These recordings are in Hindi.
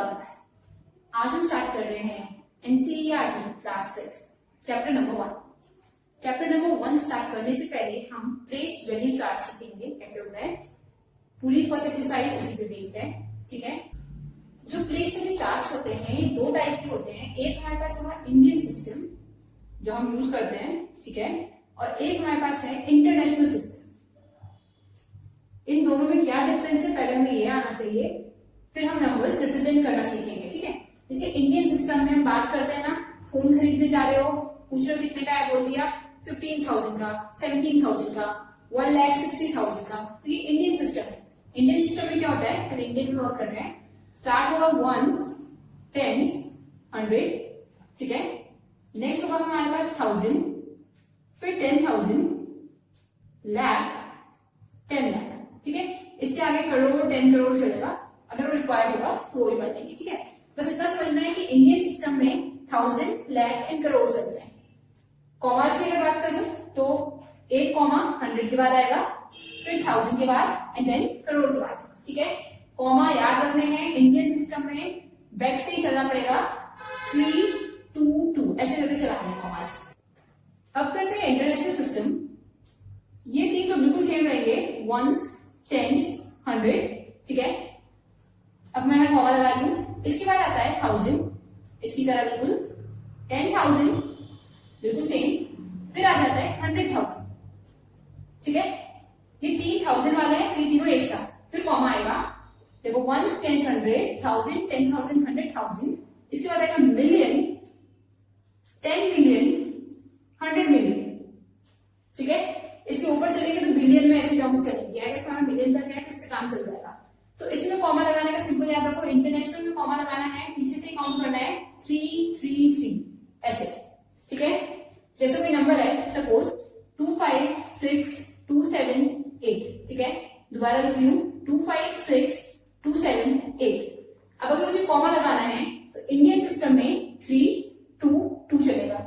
बग्स। आज हम स्टार्ट कर रहे हैं NCERT class 6 chapter number 1। Chapter number 1 start करने से पहले हम प्लेस वैल्यू चार्ट सीखेंगे कैसे होता है। पूरी फर्स्ट एक्सरसाइज उसी पे बेस्ड है, ठीक है। जो प्लेस वैल्यू चार्ट्स होते हैं ये दो टाइप के होते हैं। एक हमारे पास होगा इंडियन सिस्टम जो हम यूज करते हैं, ठीक है, और एक हमारे पास है इंटरनेशनल सिस्टम। इन दोनों में क्या डिफरेंस है पहले हमें ये आना चाहिए, फिर हम नंबर्स रिप्रेजेंट करना सीखेंगे, ठीक है। जैसे इंडियन सिस्टम में हम बात करते हैं ना, फोन खरीदने जा रहे हो, पूछ रहे हो कितने का है, बोल दिया 15,000 का, 17,000 का, 1,60,000 का, तो ये इंडियन सिस्टम है। इंडियन सिस्टम में क्या होता है, हम इंडियन में वर्क कर रहे हैं, स्टार्ट होगा वंस, टेंस, 100, ठीक है। नेक्स्ट होगा हमारे पास 1000, फिर 10,000, लाख, 10 लाख, ठीक है। इससे आगे करोड़, 10 करोड़ चलेगा, अगर वो रिक्वायर्ड होगा तो वो भी बढ़ लेंगे, ठीक है। बस इतना समझना है कि इंडियन सिस्टम में 1000, लाख एंड करोड़ चलते हैं। कॉमास की अगर बात करूं तो एक कॉमा 100 के बाद आएगा, फिर 1000 के बाद एंड देन करोड़ के बाद, ठीक है। कॉमा याद रखने हैं, इंडियन सिस्टम में बैक से ही चलना पड़ेगा, 3, 2, 2 ऐसे करके चलाना है कॉमास। अब करते हैं इंटरनेशनल सिस्टम। ये तीन तो बिल्कुल सेम रहेंगे, वंस, टेंस, 100, ठीक है। अब मैं कॉमा लगा रही हूं। इसके बाद आता है 1000, इसकी तरह बिल्कुल, 10,000 बिल्कुल सेम, फिर आ जाता है 100,000, ठीक है। ये 3,000 वाले हैं तो ये तीनों एक साथ, फिर कॉमा आएगा, देखो वंस, टेंस, 100, 1000, 10,000, 100,000। इसके बाद आएगा मिलियन, 10 मिलियन, 100 मिलियन, ठीक है। इसके ऊपर चलेंगे तो बिलियन में ऐसे टर्म्स चलेंगे, अगर सारा मिलियन तक है तो इससे काम चल जाएगा। तो इसमें कॉमा लगाने का सिंपल याद रखो, इंटरनेशनल में कॉमा लगाना है, पीछे से काउंट करना है 3, 3, 3 ऐसे, ठीक है। जैसे कोई नंबर है सपोज 2, 5, 6, 2, 7, 8, ठीक है। दोबारा लिख रही हूं 2, 5, 6, 2, 7, 8। अब अगर मुझे कॉमा लगाना है तो इंडियन सिस्टम में 3, 2, 2 चलेगा,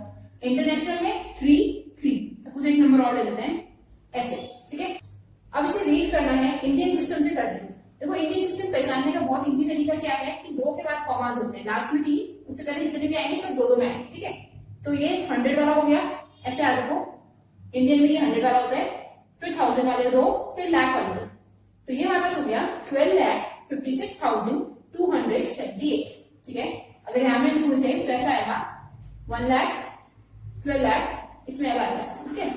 इंटरनेशनल में 3, 3। सपोज एक नंबर और ले लेते हैं ऐसे, ठीक है। अब इसे रीड करना है इंडियन सिस्टम से कर रही हूं। देखो इंडियन सिस्टम पहचानने का बहुत इजी तरीका क्या है कि 2 के बाद कॉमास होते हैं, लास्ट में 3, उससे पहले जितने भी आएंगे सब 2 में आएंगे, ठीक है। तो ये 100 वाला हो गया, ऐसे आ देखो इंडियन में ये 100 वाला होता है, फिर 1000 वाले 2, फिर लाख वाले 2। तो ये हमारे पास हो गया 12,56,278, ठीक है। अगर यहाँ में लिखूं से तो ऐसा आएगा 1 लाख, 12 लाख, इसमें आएगा, ठीक है,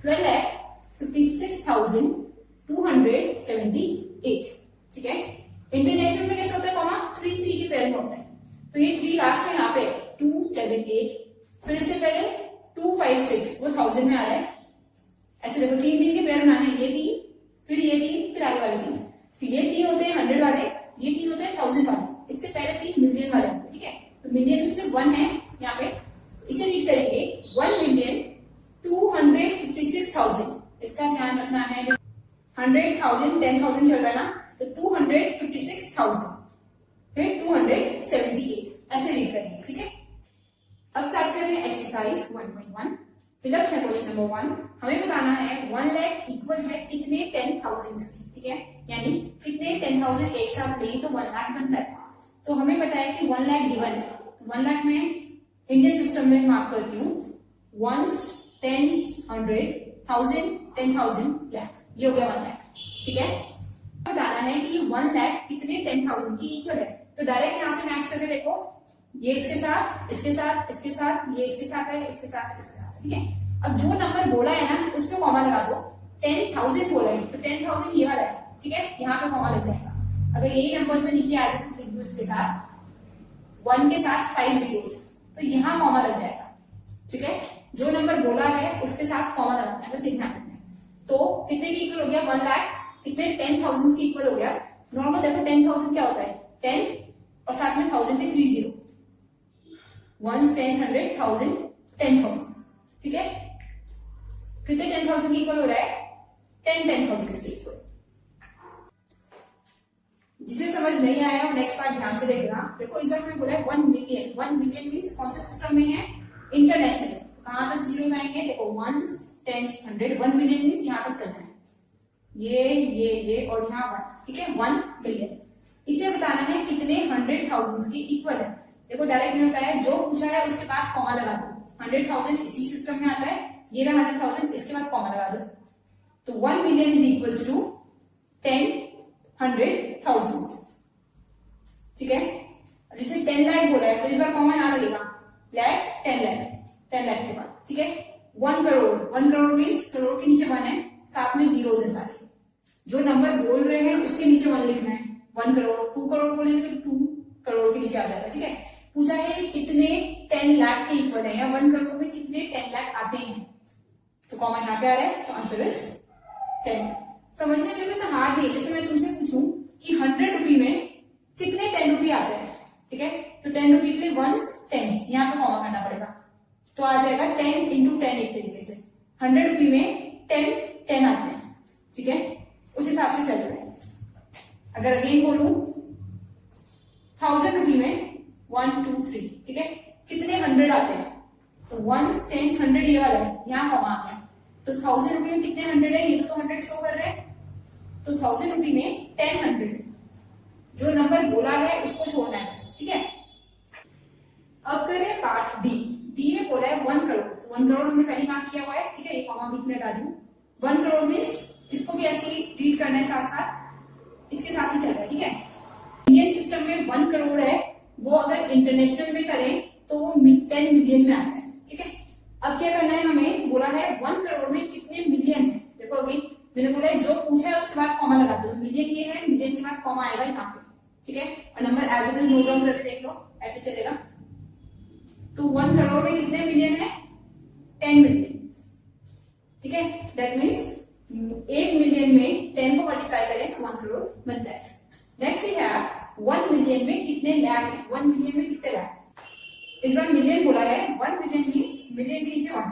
12,56,278, ठीक है। इंटरनेशनल में कैसे होता है कॉमा, 3, 3 के पेयर में होता है, तो ये 3 लास्ट में यहाँ पे 2, 7, 8, फिर इससे पहले 2, 5, 6 वो 1000 में आ रहा है, ऐसे देखो 3, 3 के पेयर में आने, ये 3, फिर ये 3, फिर आगे वाले 3, फिर ये 3 होते हैं 100 वाले, ये 3 होते हैं 1000 वाले, इससे पहले 3 मिलियन वाले, ठीक है। तो मिलियन में सिर्फ 1 है यहाँ पे, इसे रीड करेंगे 1,256,000। इसका ध्यान रखना है, 100,000, 10,000 चल रहा है ना, तो 256,000, फिर 278 ऐसे रीड करेंगे, ठीक है। अब स्टार्ट कर रहे हैं एक्सरसाइज 1.1। फिलअप है क्वेश्चन नंबर 1। हमें बताना है 1 लाख इक्वल है कितने 10,000 से, ठीक है, यानी कितने 10,000 एक साथ लें तो 1 लाख बनता है। तो हमें पता है कि 1 लाख गिवन, 1 लाख में इंडियन सिस्टम में मार्क करती हूँ, वंस, टेंस, 100, 1000, 10,000, लाख, ये हो गया 1 लाख, ठीक है। बताना है कि 1 लाख कितने 10,000 की इक्वल है, तो डायरेक्ट यहां से मैच करके देखो, ये इसके साथ, इसके साथ, इसके साथ, ये इसके साथ है, इसके साथ, इसके साथ, ठीक है। अब जो नंबर बोला है ना उसमें कॉमा लगा दो, 10,000 बोला है तो 10,000 ये वाला है, ठीक है, यहाँ पे कॉमा लग जाएगा। अगर यही नंबर में नीचे आ जाए तो लिख दो इसके साथ 1 के साथ 5 zeros, तो यहाँ कॉमा लग जाएगा, ठीक है। जो नंबर बोला है उसके साथ कॉमा लगाना है, सीखना है। तो कितने की इक्वल हो गया 1 लाख, कितने 10,000 की इक्वल हो गया। नॉर्मल देखो 10,000 क्या होता है 10 और साथ में 1000 पे 3 0, 1, 10, 100, 1000, 10,000, ठीक है। कितने 10,000 की इक्वल हो रहा है 10, 10,000 की इक्वल। जिसे समझ नहीं आया वो नेक्स्ट पार्ट ध्यान से देखना। देखो इस बार मैंने बोला है 1 मिलियन, 1 मिलियन मीन्स कौन सा सिस्टम में है, इंटरनेशनल। कहां तक जीरो आएंगे, देखो 1, 10, 100, 1 मिलियन मीन्स यहां तक चलना है, ये और यहाँ 1, ठीक है, 1 मिलियन। इसे बताना है कितने 100,000 के इक्वल है। देखो डायरेक्ट में होता है, जो पूछा है उसके बाद कॉमा लगा दो। 100,000 इसी सिस्टम में आता है, ये रहा 100,000, इसके बाद कॉमा लगा दो। तो 1 मिलियन इज इक्वल्स टू 10 100,000, ठीक है। जैसे 10 लाख बोला है तो इस बार कॉमा यहाँ लगेगा, लाख 10 लाख, 10 लाख के बाद, ठीक है। 1 करोड़, 1 करोड़ मीन्स करोड़ के नीचे 1 है, साथ में जीरो है सारे, जो नंबर बोल रहे हैं उसके नीचे 1 लिखना है। 1 करोड़, 2 करोड़ बोलेंगे तो 2 करोड़ के नीचे आ जाएगा, ठीक है। पूछा है कितने 10 लाख के इक्वल है, या 1 करोड़ में कितने 10 लाख आते हैं, तो कॉमा यहाँ पे आ रहा है, तो आंसर इज 10। समझने में इतना हार्ड नहीं है। जैसे मैं तुमसे पूछूं कि 100 रुपए में कितने 10 रुपए आते हैं, ठीक है, तो 10 रुपए के लिए वंस टेंस, यहाँ पे कॉमा करना पड़ेगा, तो आ जाएगा 10 इंटू 10 एक तरीके से। 100 रुपए में 10 आते हैं, ठीक है, उस हिसाब से चल रहे हैं। अगर अगेन बोलूं 1000 रुपए में 1 2 3, ठीक है, कितने 100 आते हैं, तो 1 10 100 ये वाला है, यहाँ कॉमा आ गया। तो 1000 रुपए में कितने 100 है, ये तो 100 शो कर रहे हैं, तो 1000 रुपए में 10 100, जो नंबर बोला है उसको छोड़ना है बस, ठीक है। अब करें पार्ट डी। डी में बोला है 1 करोड़, तो 1 करोड़ हमने पहले मार्क किया हुआ है, ठीक है, ये कॉमा बीच में डाल दूं। 1 करोड़ मीन्स इसको भी ऐसे ही रीड करना है, साथ साथ इसके साथ ही चल रहा है, ठीक है। इंडियन सिस्टम में 1 करोड़ है, वो अगर इंटरनेशनल में करें तो वो 10 मिलियन में आता है, ठीक है। अब क्या करना है, हमें बोला है 1 करोड़ में कितने मिलियन है। देखो अभी मैंने बोला है जो पूछा है उसके बाद कॉमा लगा दो, मिलियन ये है, मिलियन के बाद कॉमा आएगा यहाँ पे, ठीक है, और number as it is note down करके देख लो, ऐसे चलेगा। तो 1 करोड़ में कितने मिलियन है, 10 मिलियन, ठीक है। दैट मीन्स 1 मिलियन में 10 को मल्टीप्लाई करें तो 1 करोड़ बनता है। नेक्स्ट वी हैव 1 मिलियन में कितने लाख है, 1 मिलियन में कितने लाख, इस बार मिलियन बोला है, 1 मिलियन मीन्स मिलियन के नीचे 1,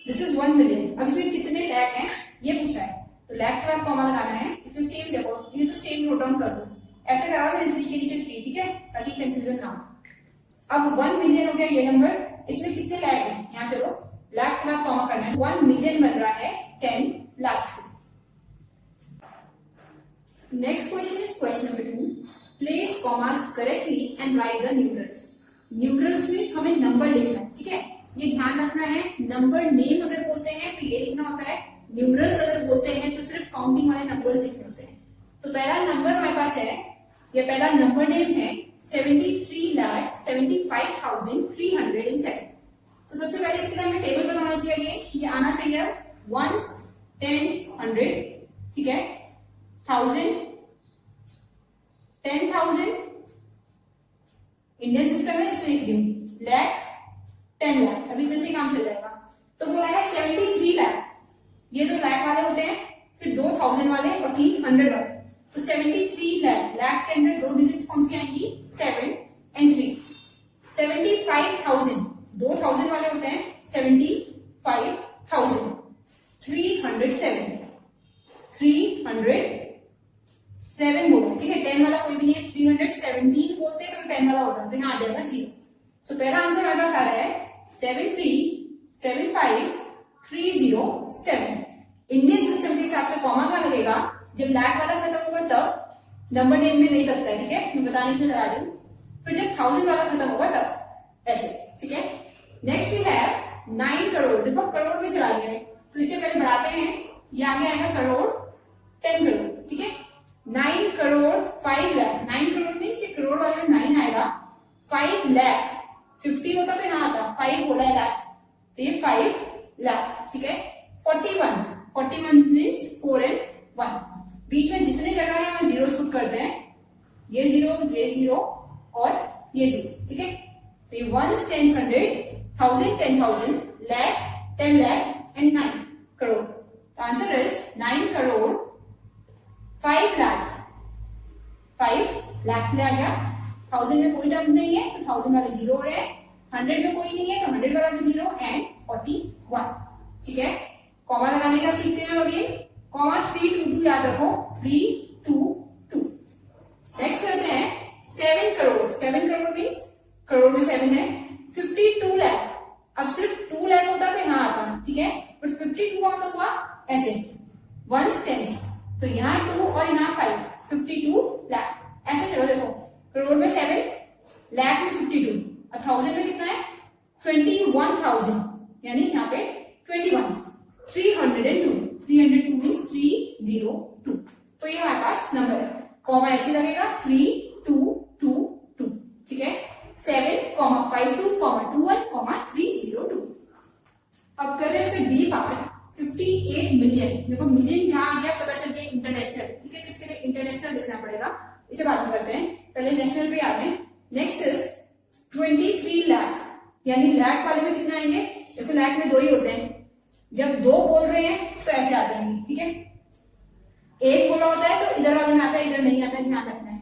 दिस इज 1 मिलियन। अब इसमें कितने लाख हैं ये पूछा है, तो लाख के बाद कॉमा लगाना है। इसमें सेम देखो, ये तो सेम नोट डाउन कर दो, ऐसे करा मैंने 3 के नीचे 3, ठीक है, ताकि कंफ्यूजन ना हो। अब 1 मिलियन हो गया ये नंबर, इसमें कितने लाख है, यहाँ चलो लाख के बाद कॉमा करना है। 1 मिलियन बन रहा है 10 लाख से। Next question is question number 2, place commas correctly and right the numerals. Numerals means हमें नंबर लिखना है, ठीक है, ये ध्यान रखना है। नंबर नेम अगर बोलते हैं तो ये लिखना होता है, न्यूमरल्स अगर बोलते हैं तो सिर्फ काउंटिंग वाले नंबर्स लिखने होते हैं। तो पहला नंबर हमारे पास है, या पहला नंबर नेम है 73,75,307। तो सबसे पहले इसके लिए हमें टेबल बनाना चाहिए, ये आना चाहिए वंस, टेंस, 100, ठीक है, 1000, 10,000, इंडियन सिस्टम में इसलिए लिख दूंगी, लाख, 10 लाख, अभी जैसे काम चल जाएगा। तो बोला है 73 लाख, ये 2 लाख वाले होते हैं, फिर 2000 वाले और 300 वाले, तो 73 लाख, लाख के अंदर 2 डिजिट कौन सी आएंगी, 7 और 3। 75,000, 2000 वाले होते हैं, 75,000, 307, 307 बोलो, ठीक है, 10 वाला कोई भी नहीं है, 317 बोलते हैं, 10 वाला होता है, तो यहाँ आ जाएगा 0। तो पहला आंसर हमारे पास आ रहा है 73,75,307। इंडियन सिस्टम के हिसाब से कॉमा का लगेगा जब लाख वाला खत्म होगा, तब नंबर नेम में नहीं लगता है, ठीक है, मैं बताने की बता दूं। फिर जब 1000 वाला खत्म होगा तब, ऐसे, ठीक है। नेक्स्ट वी हैव 9 करोड़, देखो करोड़ में चला गया है, तो इसे पहले बढ़ाते हैं, ये आगे आएगा करोड़, 10 करोड़, ठीक है। 9 करोड़ 5 लाख, 9 करोड़ मीन्स ये करोड़ वाले में 9 आएगा, 5 लाख, 50 होता तो यहाँ आता, 5 बोला है लाख, तो ये 5 लाख, ठीक है। 41 मीन्स 4 और 1, बीच में जितने जगह है हम जीरो पुट करते हैं, ये 0 और ये 0, ठीक है। तो ये 1 10 100 1000 10,000 लाख 10 लाख एंड 9 करोड़। तो आंसर इज 9 करोड़ 5 लाख, 5 लाख में आ गया। 1000 में कोई टर्म नहीं है तो 1000 वाले 0 हो रहे हैं, 100 में कोई नहीं है तो 100 वाला भी 0 एंड 41, ठीक है। कॉमा लगाने का सीखते हैं अगेन, कॉमा 3 2 2 याद रखो, 3 2 2। नेक्स्ट करते हैं 7 करोड़, 7 करोड़ मीन्स करोड़ में 7 है, 52 लाख। अब सिर्फ 2 लाख होता तो यहाँ आता, ठीक है, बट 52 का मतलब हुआ ऐसे 1 10, तो यहाँ 2 और यहाँ 5, 52 लाख। ऐसे चलो देखो, करोड़ में 7, लाख में 52, और 1000 में कितना है 21,000, यानी यहाँ पे 21, 302, 302 मीन्स 302। तो ये हमारे पास नंबर है, कॉमा ऐसे लगेगा 3222, ठीक है, 7,52,21, 302। अब कर रहे हैं इसका डी पार्ट, 58 मिलियन। देखो मिलियन जहां आ गया पता चल गया इंटरनेशनल, ठीक है, इसके लिए इंटरनेशनल लिखना पड़ेगा, इसे बाद में करते हैं, पहले नेशनल पे आते हैं। नेक्स्ट इज 23 लाख, यानी लाख वाले में कितना आएंगे, देखो लाख में 2 ही होते हैं, जब 2 बोल रहे हैं तो ऐसे आ जाएंगे, ठीक है, एक बोला होता है तो इधर वाले में आता है, इधर नहीं आता है, ध्यान रखना है।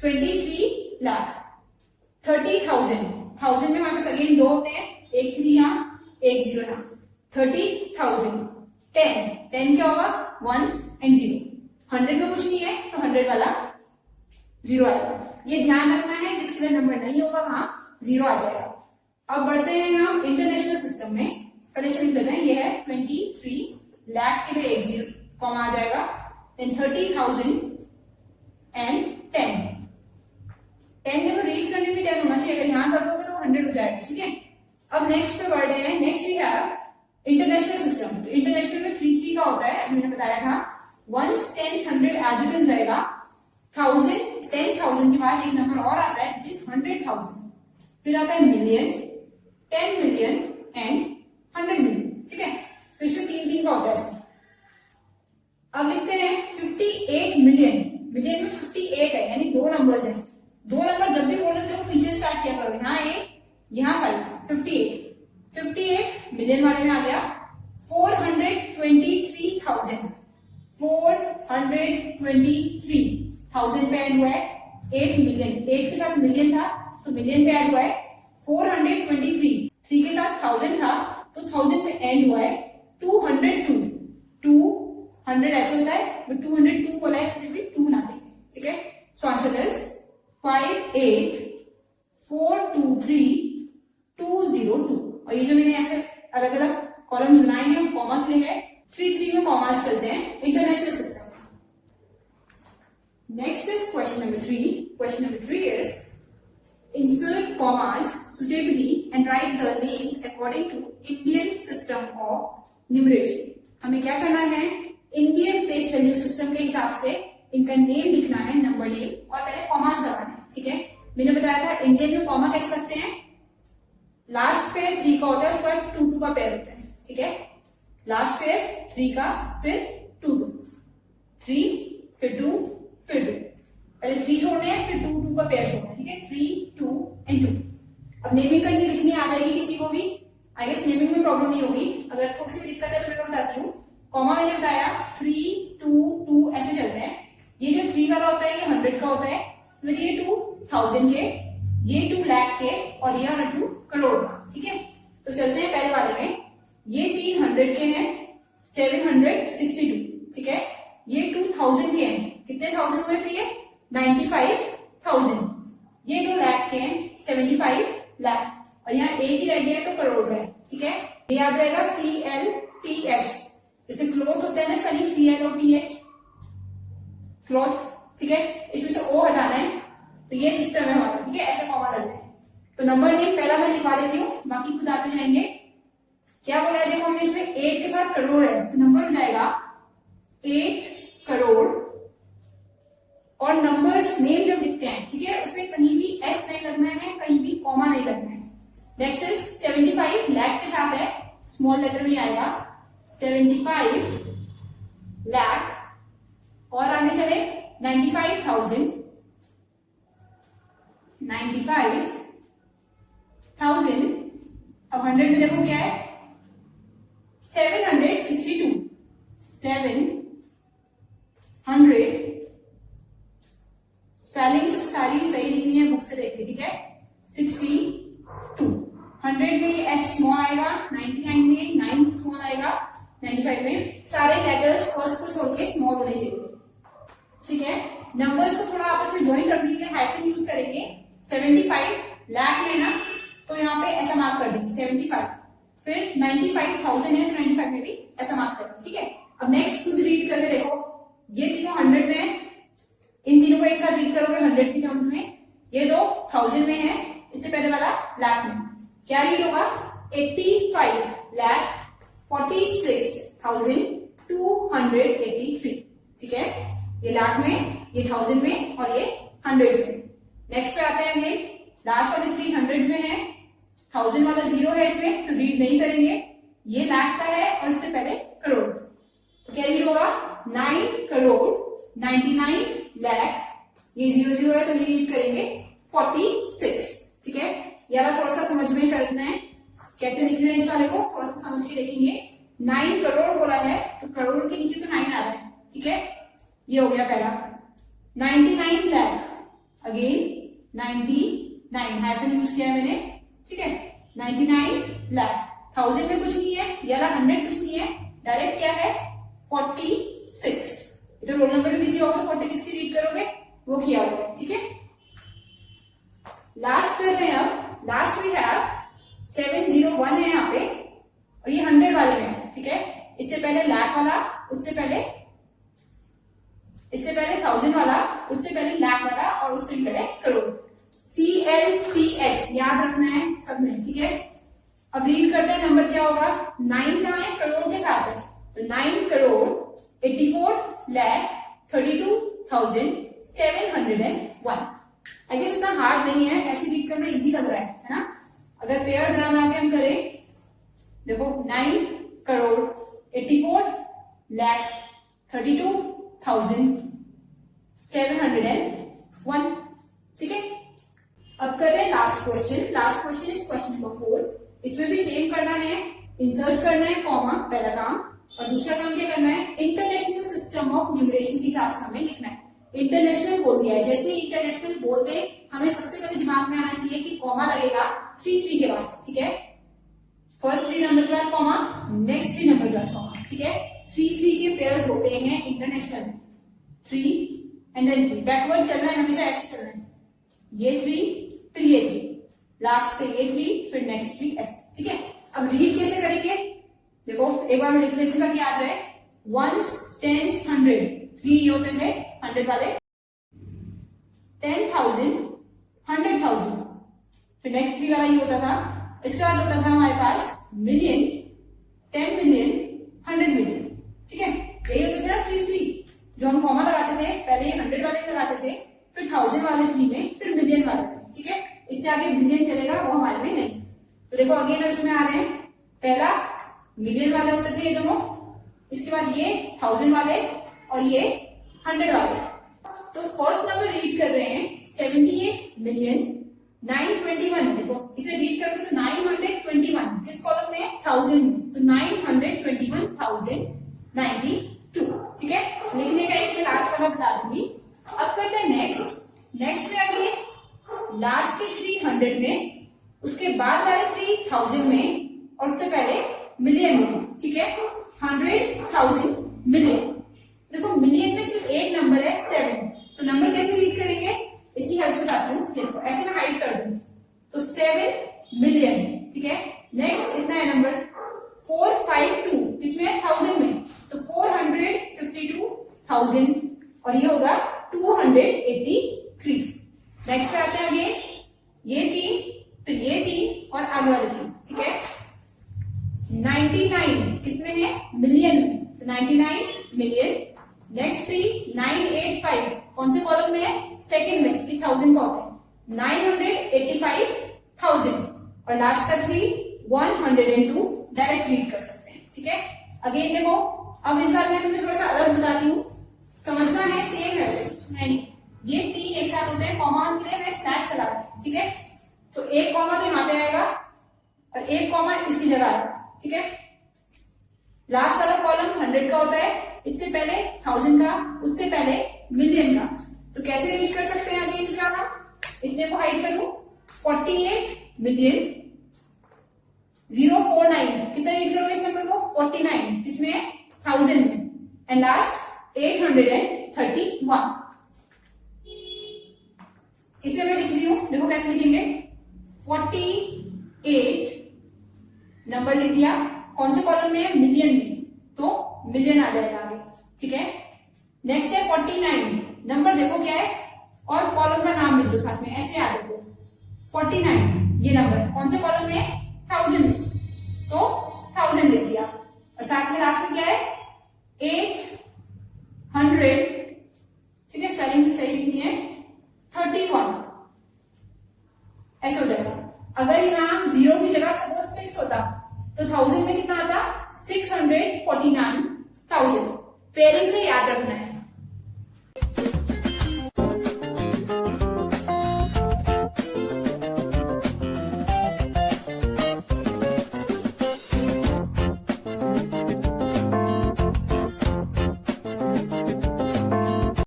23 लाख, 30,000, 1000 में हमारे पास अगेन 2 होते हैं, एक 3 यहाँ, एक 0 यहाँ, 30,000। 10 क्या होगा 1 एंड 0, 100 में कुछ नहीं है तो 100 वाला 0 आएगा, ये ध्यान रखना है, जिसके लिए नंबर नहीं होगा वहां 0 आ जाएगा। अब बढ़ते हैं हम इंटरनेशनल सिस्टम में, पहले से लिख लेते हैं, ये है 23 लाख के लिए एक 0 कॉमा आ जाएगा, देन 30,000 एंड 10 देखो रीड करने में 10 होना चाहिए, अगर ध्यान रखोगे तो 100 हो जाएगा, ठीक है। अब नेक्स्ट पे बढ़ रहे हैं, next we have international system. तो इंटरनेशनल में 3 का होता है, मैंने बताया था, 1s 10s 100 as it is रहेगा, 1000 10,000 के बाद एक नंबर और आता है जिस 100,000, फिर आता है मिलियन, 10 मिलियन एंड 100 मिलियन, ठीक है। तो इसमें 3 का होता है। अब लिखते हैं 58 मिलियन, मिलियन में 58 है, यानी 2 नंबर्स हैं, 2 नंबर जब भी बोलो तो पीछे स्टार्ट किया करो, यहाँ ए यहाँ 58 मिलियन वाले में आ गया 423,000, 423,000 पे ऐड हुआ है 8 मिलियन, 8 के साथ मिलियन था तो मिलियन पे ऐड हुआ है 423, 3 के साथ 1000 था तो 1000 पे एंड हुआ है 202, 200 ऐसे होता है, बट 202 बोला है जैसे भी 2 ना देंगे, ठीक है। So answer is 58,423,202। और ये जो मैंने ऐसे अलग अलग कॉलम बनाए हैं वो कॉमा के लिए है, 3 में कॉमास चलते हैं इंटरनेशनल सिस्टम में। Next is question number 3। Question number 3 is insert commas suitably and write the names according to Indian system of numeration। हमें क्या करना है, इंडियन प्लेस वैल्यू सिस्टम के हिसाब से इनका नेम लिखना है, नंबर नेम, और पहले कॉमास लगाना है, ठीक है। मैंने बताया था इंडियन में कॉमा कैसे लगते हैं, लास्ट पेयर 3 का होता है, उसके बाद 2 का पेयर होता है, ठीक है। लास्ट पेयर 3 का, फिर 2 3 फिर 2 फिर 2, पहले 3 छोड़ने हैं फिर 2 का पेयर छोड़ना है, ठीक है, 3 2 एंड 2। अब नेमिंग करनी लिखनी आ जाएगी किसी को भी, आई गेस नेमिंग में प्रॉब्लम नहीं होगी, अगर थोड़ी सी दिक्कत है तो मैं बताती हूँ। कॉमा मैंने बताया 3 2 2 ऐसे चलते हैं, ये जो 3 वाला होता है ये 100 का होता है, फिर ये 2 1000 के, ये 2 लाख के, और ये वाला 2 करोड़ का, ठीक है। तो चलते हैं पहले वाले में, ये 3 100 के हैं 762, ठीक है, ये 2000 के हैं, कितने 1000 हुए प्रिय 95,000, ये 2 लाख के हैं 75 लाख, और यहाँ एक ही रह गया तो करोड़ का है, ठीक है। ये याद रहेगा CLTH, जैसे क्लोथ होता है ना स्पेलिंग CL और TH, क्लॉथ, ठीक है, इसमें से O हटाना है, तो ये सिस्टम है हमारा, ठीक है, ऐसे कॉमा लगना है। तो नंबर नेम पहला मैं लिखवा देती हूँ, बाकी खुद आते जाएंगे। क्या बोला है, देखो हमने इसमें 8 के साथ करोड़ है, तो नंबर हो जाएगा 8 करोड़, और नंबर्स नेम जब लिखते हैं, ठीक है, उसमें कहीं भी S नहीं लगना है, कहीं भी कॉमा नहीं लगना है। नेक्स्ट इज 75 लाख के साथ है, स्मॉल लेटर में आएगा 75 लाख, और आगे चले 95,000, 95,000। अब 100 में देखो क्या है 762, 700, स्पेलिंग सारी सही लिखनी है बुक से देख के, ठीक है। 62, 100 में ये H स्मॉल आएगा, 99 में 9 स्मॉल आएगा, 95 में सारे लेटर्स फर्स्ट को छोड़ के स्मॉल होने चाहिए, ठीक है। नंबर्स को थोड़ा आपस में ज्वाइन करने के लिए हाइफन यूज करेंगे। 75 लाख लेना तो यहाँ पे ऐसा मार्क कर देंगे 75, फिर 95,000 है तो 95 में भी ऐसा मार्क कर देंगे, ठीक है। अब नेक्स्ट खुद रीड करके देखो, ये तीनों 100 में है, इन तीनों को एक साथ रीड करोगे 100 की टर्म्स में, ये दो 1000 में है, इससे पहले वाला लाख में, क्या रीड होगा 85,46,283, ठीक है, ये लाख में, ये 1000 में और ये 100 में। नेक्स्ट पे आते हैं अगेन, लास्ट वाले 300 में है, 1000 वाला 0 है इसमें तो रीड नहीं करेंगे, ये लाख का है और इससे पहले करोड़, तो क्या रीड होगा 9,99,00,000, ये 0 है तो रीड करेंगे 46, ठीक है। यार थोड़ा सा समझ में करना है कैसे लिख रहे हैं इस वाले को, थोड़ा सा समझ के लिखेंगे। 9 करोड़ बोला है तो करोड़ के नीचे तो 9 आ रहा है, ठीक है, ये हो गया पहला। 99 लाख, अगेन 99 हाइफन यूज किया है मैंने, ठीक है, 99 लाख, 1000 में कुछ नहीं है, ये 100 कुछ नहीं है, डायरेक्ट क्या है 46, तो रोल नंबर भी इजी होगा, 46 ही रीड करोगे, वो किया होगा, ठीक है। लास्ट कर रहे हैं अब, लास्ट वी हैव 701 है यहाँ पे और ये 100 वाले में, ठीक है, इससे पहले लाख वाला, उससे पहले 1000 वाला, उससे पहले लाख वाला और उससे पहले करोड़, CLTH याद रखना है सब में, ठीक है। अब रीड करते हैं, नंबर क्या होगा, 9 कहाँ है, करोड़ के साथ है, तो 9,84,32,701। आई गेस इतना हार्ड नहीं है, ऐसे रीड करना इजी लग रहा है ना। अगर पेयर ड्रामा के हम करें, देखो 9,84,32,701, ठीक है। अब करें last question, last question is question number 4। इसमें भी सेम करना है, इंसर्ट करना है कॉमा, पहला काम, और दूसरा काम क्या करना है, इंटरनेशनल सिस्टम ऑफ न्यूमरेशन के हिसाब से हमें लिखना है। इंटरनेशनल बोल दिया है, जैसे इंटरनेशनल बोलते हमें सबसे पहले दिमाग में आना चाहिए कि कॉमा लगेगा 3 के बाद, ठीक है, फर्स्ट 3 नंबर के बाद कॉमा, नेक्स्ट 3 नंबर के बाद कॉमा, ठीक है। 3 के पेयर्स होते हैं इंटरनेशनल, 3 एंड देन 3, बैकवर्ड चलना है हमेशा, ऐसे चलना है, ये 3 फिर ये 3, लास्ट से ये 3 फिर नेक्स्ट 3, ऐसे, ठीक है। अब रीड कैसे करेंगे, देखो एक बार मैं लिख लेती हूँ ताकि याद रहे, 1s 10s 100, 3 ये होते थे 100 वाले, 10,000 100,000, फिर नेक्स्ट 3 वाला ये होता था, इसके बाद होता था हमारे पास मिलियन, 10 मिलियन, 100 मिलियन, ठीक है, यही होते थे ना 3 जो हम कॉमा लगाते थे, पहले 100 वाले लगाते थे, फिर 1000 वाले 3 में, फिर मिलियन वाले में, ठीक है। इससे आगे बिलियन चलेगा, वो हमारे में नहीं। तो देखो अगेन अब इसमें आ रहे हैं, पहला मिलियन वाले होते थे ये दोनों, इसके बाद ये 1000 वाले और ये 100 वाले। तो फर्स्ट नंबर रीड कर रहे हैं 78,921,000, देखो इसे रीड करोगे तो 921 किस कॉलम में है, 1000 में, तो 921,092, ठीक है। लिखने का एक लास्ट वाला बता दूंगी। अब करते हैं नेक्स्ट में आगे लास्ट के 300 में, उसके बाद वाले 3000 में और उससे पहले मिलियन में, ठीक है, 100,000 मिलियन। देखो मिलियन में सिर्फ एक नंबर है 7, तो नंबर कैसे रीड करेंगे, इसकी हेल्प से बताती हूँ, देखो ऐसे मैं हाइड कर दूं तो 7 मिलियन, ठीक है। नेक्स्ट इतना है नंबर 452, इसमें 1000 में, तो 452,000 और ये होगा 283। नेक्स्ट पे आते हैं आगे, ये 3 फिर ये 3 और आगे वाले 3, ठीक है। 99 किसमें है, मिलियन में, तो 99 मिलियन। नेक्स्ट 3 985 कौन से कॉलम में है, सेकंड में, 1000 का होता है, 985,000 और लास्ट का 3 102, डायरेक्ट रीड कर सकते हैं, ठीक है। अगेन देखो अब इस बार मैं तुम्हें थोड़ा सा अलग बताती हूँ, समझना है, सेम है कुछ नहीं, ये 3 एक साथ होते हैं, कॉमा के लिए मैं स्लैश लगा रहा हूं, ठीक है। तो एक कॉमा तो यहाँ पे आएगा और एक कॉमा इसकी जगह आएगा, ठीक है। लास्ट वाला कॉलम 100 का होता है, इससे पहले 1000 का, उससे पहले मिलियन का। तो कैसे रीड कर सकते हैं आगे दूसरा का, इतने को हाइड करूं, 48 मिलियन 049, कितना रीड करोगे इस नंबर को, 49, इसमें 1000 में, एंड लास्ट 831। इसे मैं लिख रही हूं, देखो कैसे लिखेंगे, 48 नंबर लिख दिया, कौन से कॉलम में है, मिलियन में, तो मिलियन आ जाएगा आगे, ठीक है। नेक्स्ट है 49, नंबर देखो क्या है और कॉलम का नाम लिख दो साथ में, ऐसे याद रखो 49 ये नंबर कौन से कॉलम में है, 1000, तो 1000 लिख दिया और साथ में लास्ट में क्या है 800, ठीक है स्पेलिंग सही लिखनी है 31, ऐसे हो जाएगा। अगर यहाँ 0 की जगह सपोज 6 होता तो 1000 में कितना आता 649,000। पेरेंट्स से याद रखना है।